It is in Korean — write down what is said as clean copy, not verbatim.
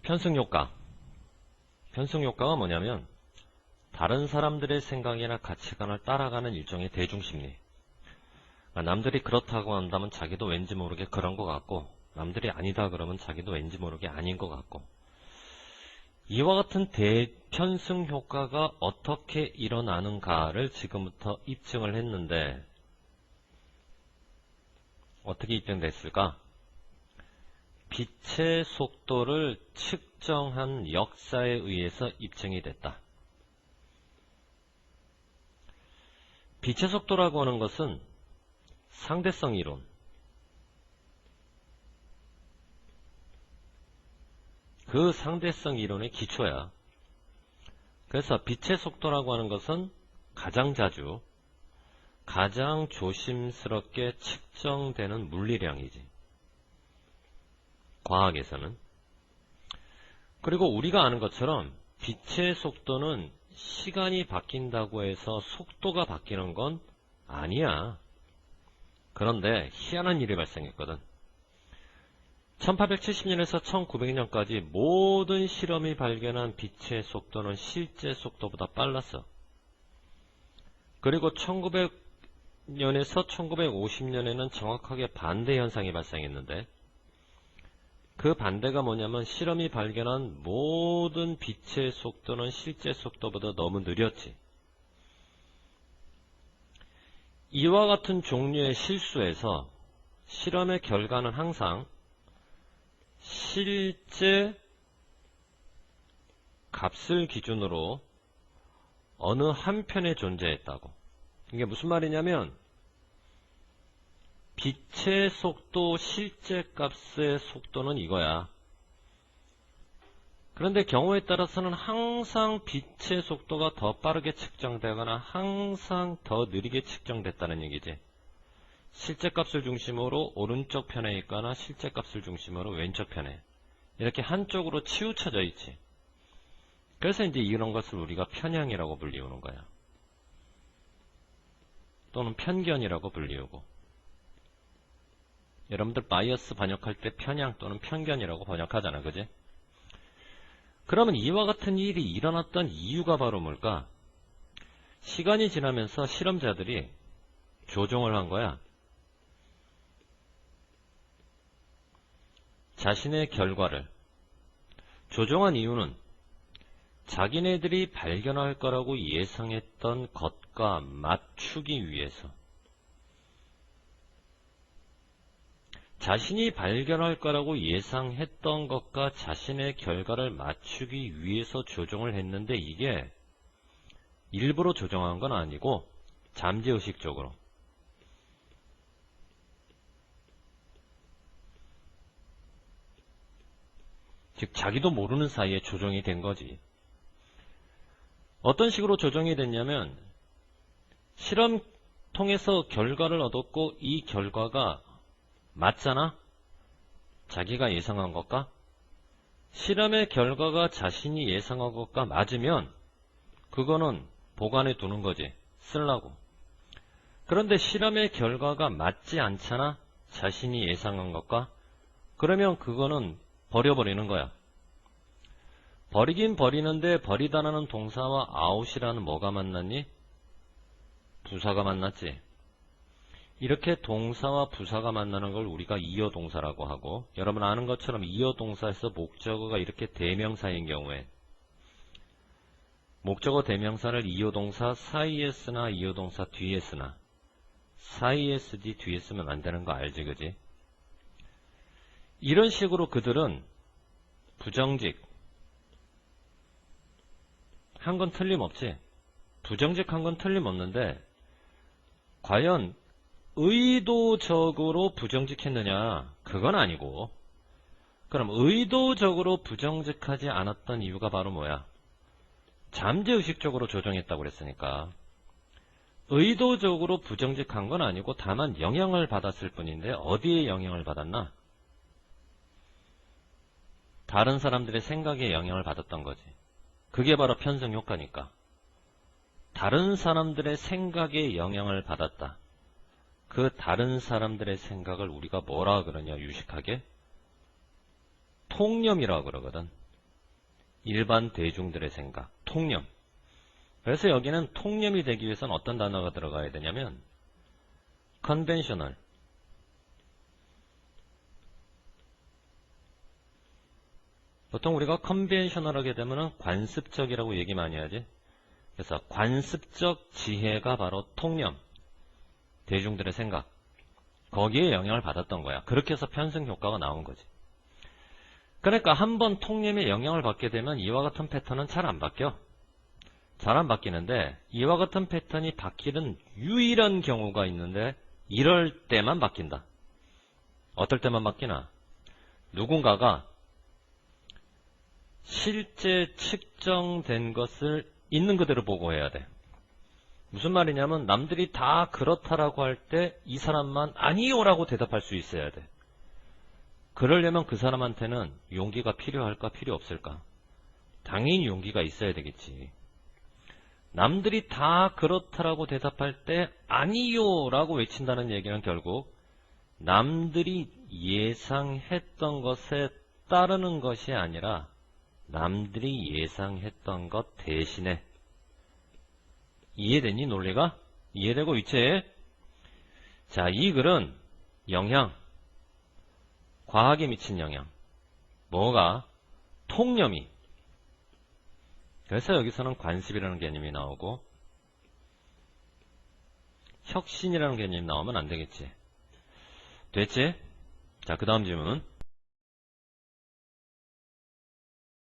편승효과. 편승효과가 뭐냐면 다른 사람들의 생각이나 가치관을 따라가는 일종의 대중심리. 남들이 그렇다고 한다면 자기도 왠지 모르게 그런 것 같고, 남들이 아니다 그러면 자기도 왠지 모르게 아닌 것 같고, 이와 같은 대편승효과가 어떻게 일어나는가를 지금부터 입증을 했는데, 어떻게 입증됐을까? 빛의 속도를 측정한 역사에 의해서 입증이 됐다. 빛의 속도라고 하는 것은 상대성 이론, 그 상대성 이론의 기초야. 그래서 빛의 속도라고 하는 것은 가장 자주, 가장 조심스럽게 측정되는 물리량이지, 과학에서는. 그리고 우리가 아는 것처럼 빛의 속도는 시간이 바뀐다고 해서 속도가 바뀌는 건 아니야. 그런데 희한한 일이 발생했거든. 1870년에서 1900년까지 모든 실험이 발견한 빛의 속도는 실제 속도보다 빨랐어. 그리고 1900년에서 1950년에는 정확하게 반대 현상이 발생했는데, 그 반대가 뭐냐면 실험이 발견한 모든 빛의 속도는 실제 속도보다 너무 느렸지. 이와 같은 종류의 실수에서 실험의 결과는 항상 실제 값을 기준으로 어느 한편에 존재했다고. 이게 무슨 말이냐면 빛의 속도, 실제 값의 속도는 이거야. 그런데 경우에 따라서는 항상 빛의 속도가 더 빠르게 측정되거나 항상 더 느리게 측정됐다는 얘기지. 실제 값을 중심으로 오른쪽 편에 있거나 실제 값을 중심으로 왼쪽 편에, 이렇게 한쪽으로 치우쳐져 있지. 그래서 이제 이런 것을 우리가 편향이라고 불리우는 거야. 또는 편견이라고 불리우고. 여러분들 바이어스 번역할 때 편향 또는 편견이라고 번역하잖아, 그지? 그러면 이와 같은 일이 일어났던 이유가 바로 뭘까? 시간이 지나면서 실험자들이 조종을 한 거야. 자신의 결과를 조종한 이유는 자기네들이 발견할 거라고 예상했던 것과 맞추기 위해서, 자신이 발견할 거라고 예상했던 것과 자신의 결과를 맞추기 위해서 조종을 했는데, 이게 일부러 조종한 건 아니고 잠재의식적으로, 즉 자기도 모르는 사이에 조종이 된 거지. 어떤 식으로 조종이 됐냐면, 실험 통해서 결과를 얻었고 이 결과가 맞잖아? 자기가 예상한 것과. 실험의 결과가 자신이 예상한 것과 맞으면 그거는 보관해 두는 거지, 쓰려고. 그런데 실험의 결과가 맞지 않잖아? 자신이 예상한 것과. 그러면 그거는 버려버리는 거야. 버리긴 버리는데 버리다라는 동사와 아웃이라는 뭐가 만났니? 부사가 만났지. 이렇게 동사와 부사가 만나는 걸 우리가 이어동사라고 하고, 여러분 아는 것처럼 이어동사에서 목적어가 이렇게 대명사인 경우에 목적어 대명사를 이어동사 사이에 쓰나 이어동사 뒤에 쓰나, 사이에 쓰지 뒤에 쓰면 안 되는 거 알지, 그지? 이런 식으로 그들은 부정직 한 건 틀림없지. 부정직한 건 틀림없는데 과연 의도적으로 부정직했느냐? 그건 아니고. 그럼 의도적으로 부정직하지 않았던 이유가 바로 뭐야? 잠재의식적으로 조정했다고 그랬으니까. 의도적으로 부정직한 건 아니고 다만 영향을 받았을 뿐인데, 어디에 영향을 받았나? 다른 사람들의 생각에 영향을 받았던 거지. 그게 바로 편승효과니까. 다른 사람들의 생각에 영향을 받았다. 그 다른 사람들의 생각을 우리가 뭐라 그러냐, 유식하게? 통념이라고 그러거든. 일반 대중들의 생각, 통념. 그래서 여기는 통념이 되기 위해서는 어떤 단어가 들어가야 되냐면 conventional. 보통 우리가 컨벤셔널 하게 되면 관습적이라고 얘기 많이 하지. 그래서 관습적 지혜가 바로 통념, 대중들의 생각, 거기에 영향을 받았던 거야. 그렇게 해서 편승 효과가 나온 거지. 그러니까 한번 통념에 영향을 받게 되면 이와 같은 패턴은 잘 안 바뀌어. 잘 안 바뀌는데 이와 같은 패턴이 바뀌는 유일한 경우가 있는데 이럴 때만 바뀐다. 어떨 때만 바뀌나? 누군가가 실제 측정된 것을 있는 그대로 보고해야 돼. 무슨 말이냐면 남들이 다 그렇다라고 할 때 이 사람만 아니요라고 대답할 수 있어야 돼. 그러려면 그 사람한테는 용기가 필요할까 필요 없을까? 당연히 용기가 있어야 되겠지. 남들이 다 그렇다라고 대답할 때 아니요라고 외친다는 얘기는 결국 남들이 예상했던 것에 따르는 것이 아니라 남들이 예상했던 것 대신에. 이해되니 논리가? 이해되고 위치해? 자, 이 글은 영향, 과학에 미친 영향. 뭐가? 통념이. 그래서 여기서는 관습이라는 개념이 나오고 혁신이라는 개념이 나오면 안 되겠지. 됐지? 자, 그 다음 질문.